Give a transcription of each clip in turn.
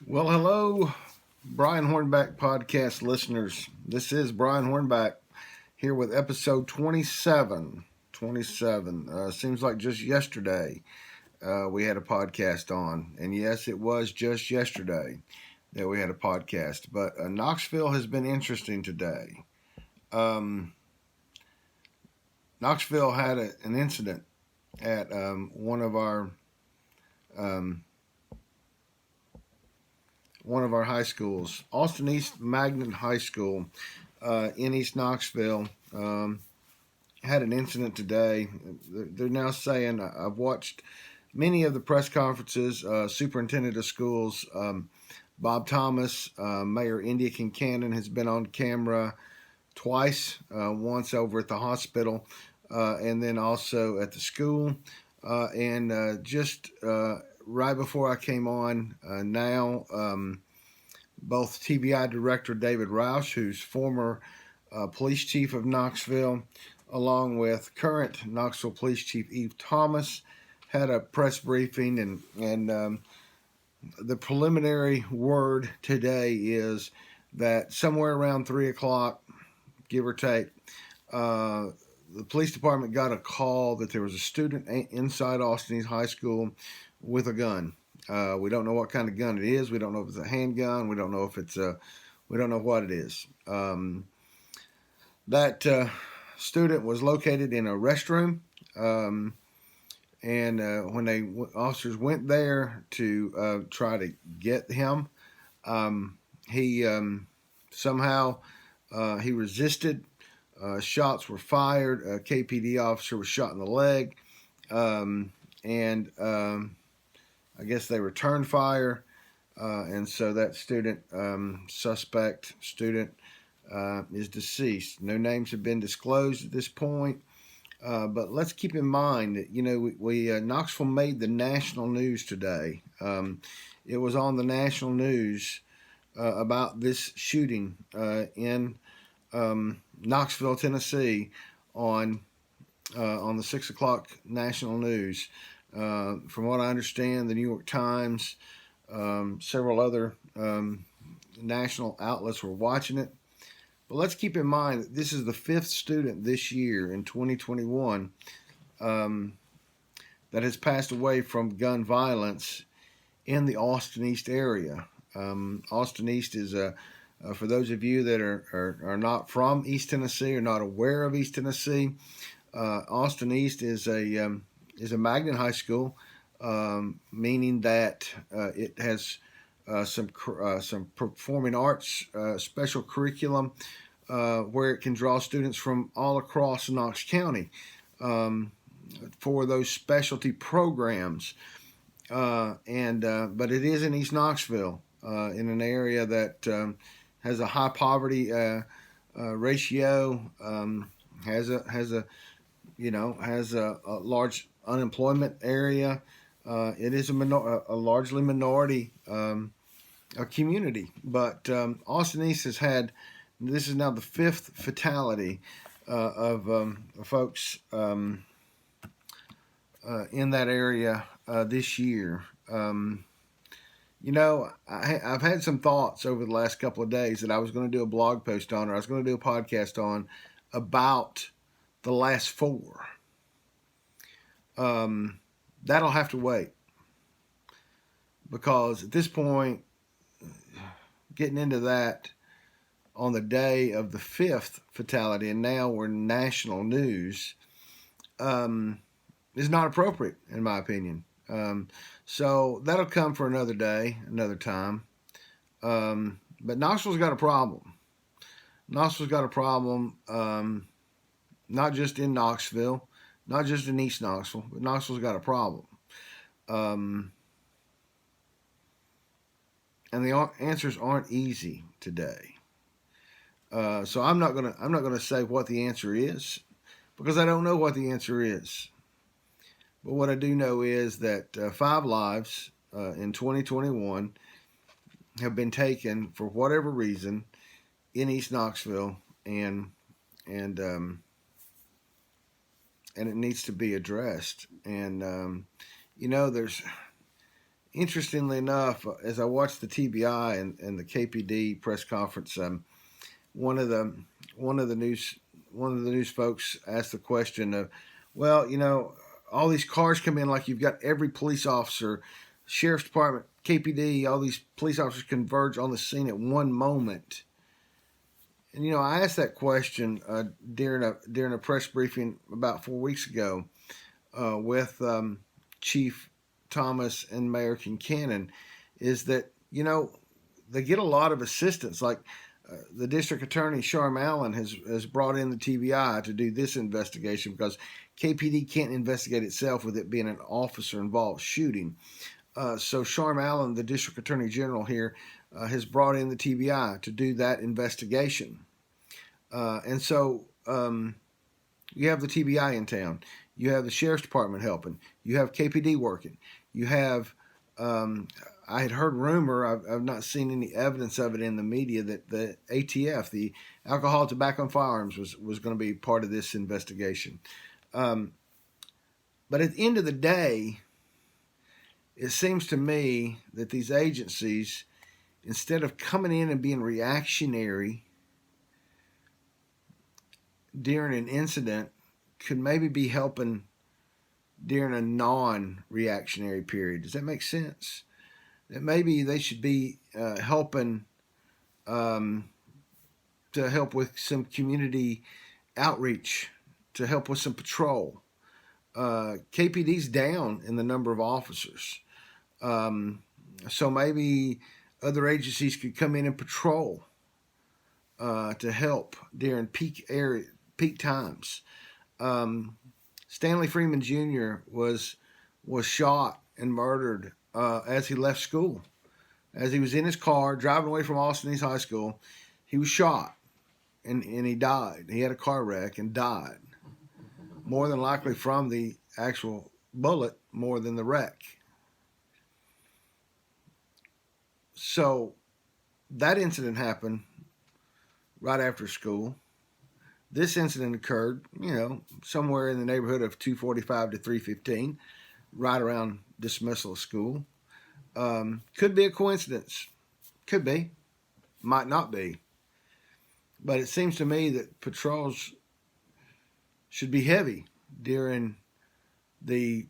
Well, hello, Brian Hornback podcast listeners. This is Brian Hornback here with episode 27. 27. Seems like just yesterday we had a podcast on. And yes, it was just yesterday that we had a podcast. But Knoxville has been interesting today. Um, Knoxville had an incident at um, one of our high schools, Austin East Magnet High School in East Knoxville. Had an incident today. They're now saying I've watched many of the press conferences. Superintendent of schools Bob Thomas, Mayor India Kincannon has been on camera twice. Once over at the hospital, and then also at the school. And just right before I came on, now both TBI Director David Roush, who's former police chief of Knoxville, along with current Knoxville Police Chief Eve Thomas, had a press briefing, and the preliminary word today is that somewhere around 3 o'clock, give or take, the police department got a call that there was a student inside Austin East High School with a gun. We don't know what kind of gun it is. We don't know if it's a handgun. We don't know if we don't know what it is. That student was located in a restroom, and when officers went there to try to get him, he somehow he resisted. Shots were fired. A KPD officer was shot in the leg, and I guess they returned fire, and so that suspect student, is deceased. No names have been disclosed at this point, but let's keep in mind that we Knoxville made the national news today. It was on the national news about this shooting in Knoxville, Tennessee, on the 6 o'clock national news. From what I understand, the New York Times, several other national outlets were watching it. But let's keep in mind that this is the fifth student this year in 2021 that has passed away from gun violence in the Austin East area. Austin East is for those of you that are not from East Tennessee or not aware of East Tennessee, Austin East is a magnet high school, meaning that it has some performing arts special curriculum where it can draw students from all across Knox County for those specialty programs. But it is in East Knoxville, in an area that has a high poverty ratio, has a large unemployment area. It is a largely minority community, but Austin East has had, this is now the fifth fatality of folks in that area this year. I've had some thoughts over the last couple of days that I was going to do a blog post on, or I was going to do a podcast on, about the last four. That'll have to wait, because at this point, getting into that on the day of the fifth fatality, and now we're national news, is not appropriate, in my opinion. So that'll come for another day, another time. But Knoxville's got a problem. Knoxville's got a problem, not just in Knoxville, not just in East Knoxville, but Knoxville's got a problem. And the answers aren't easy today. So I'm not gonna say what the answer is, because I don't know what the answer is. But what I do know is that 5 lives in 2021 have been taken for whatever reason in East Knoxville, and it needs to be addressed. And there's interestingly enough, as I watched the TBI and the KPD press conference, one of the one of the news folks asked the question of, well, all these cars come in, like you've got every police officer, sheriff's department, KPD, all these police officers converge on the scene at one moment. And I asked that question during a press briefing about 4 weeks ago with Chief Thomas and Mayor Kincannon, is that they get a lot of assistance. Like the district attorney Sharm Allen has brought in the TBI to do this investigation because KPD can't investigate itself with it being an officer involved shooting. So Sharm Allen, the district attorney general here, has brought in the TBI to do that investigation. And so you have the TBI in town. You have the sheriff's department helping. You have KPD working. You have, I had heard rumor, I've not seen any evidence of it in the media, that the ATF, the Alcohol, Tobacco, and Firearms, was going to be part of this investigation. But at the end of the day, it seems to me that these agencies, instead of coming in and being reactionary during an incident, could maybe be helping during a non-reactionary period. Does that make sense? That maybe they should be helping to help with some community outreach, to help with some patrol. KPD's down in the number of officers. So maybe other agencies could come in and patrol to help during peak times. Stanley Freeman Jr. was shot and murdered as he left school. As he was in his car driving away from Austin East High School, he was shot and he died. He had a car wreck and died. More than likely from the actual bullet more than the wreck. So that incident happened right after school. This incident occurred, somewhere in the neighborhood of 2:45 to 3:15, right around dismissal of school. Could be a coincidence. Could be. Might not be. But it seems to me that patrols should be heavy during the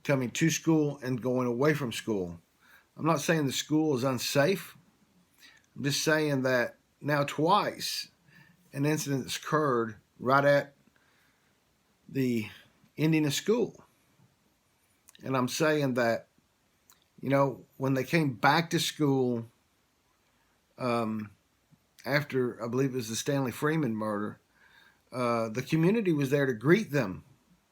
coming to school and going away from school. I'm not saying the school is unsafe. I'm just saying that now twice an incident that's occurred right at the ending of school. And I'm saying that, when they came back to school after, I believe it was the Stanley Freeman murder, the community was there to greet them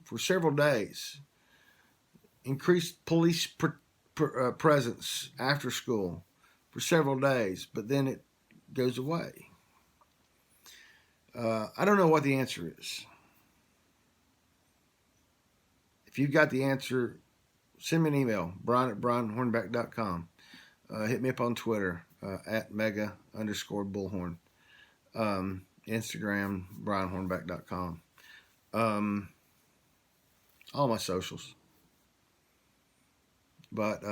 for several days. Increased police presence after school for several days, but then it goes away. I don't know what the answer is. If you've got the answer, send me an email, brian@brianhornback.com. Hit me up on Twitter, at @mega_bullhorn. Instagram, brianhornback.com. All my socials. But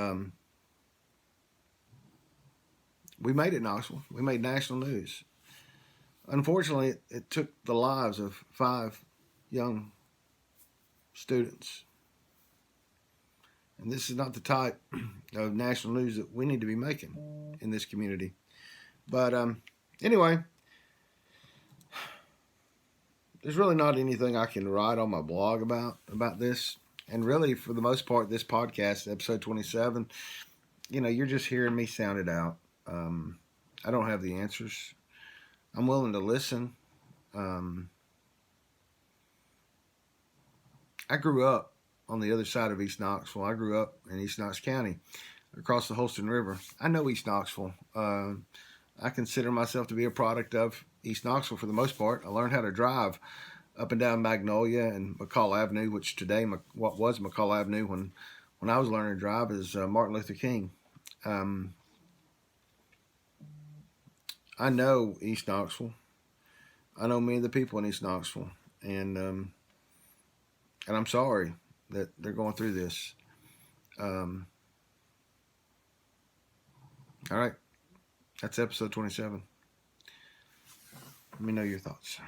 we made it, Knoxville. We made national news. Unfortunately, it took the lives of 5 young students. And this is not the type of national news that we need to be making in this community. But anyway, there's really not anything I can write on my blog about this. And really, for the most part, this podcast, episode 27, you're just hearing me sound it out. I don't have the answers. I'm willing to listen. I grew up on the other side of East Knoxville. I grew up in East Knox County, across the Holston River. I know East Knoxville. I consider myself to be a product of East Knoxville for the most part. I learned how to drive up and down Magnolia and McCall Avenue, which today, what was McCall Avenue when I was learning to drive, is Martin Luther King. I know East Knoxville. I know many of the people in East Knoxville, and I'm sorry that they're going through this. All right. That's episode 27. Let me know your thoughts.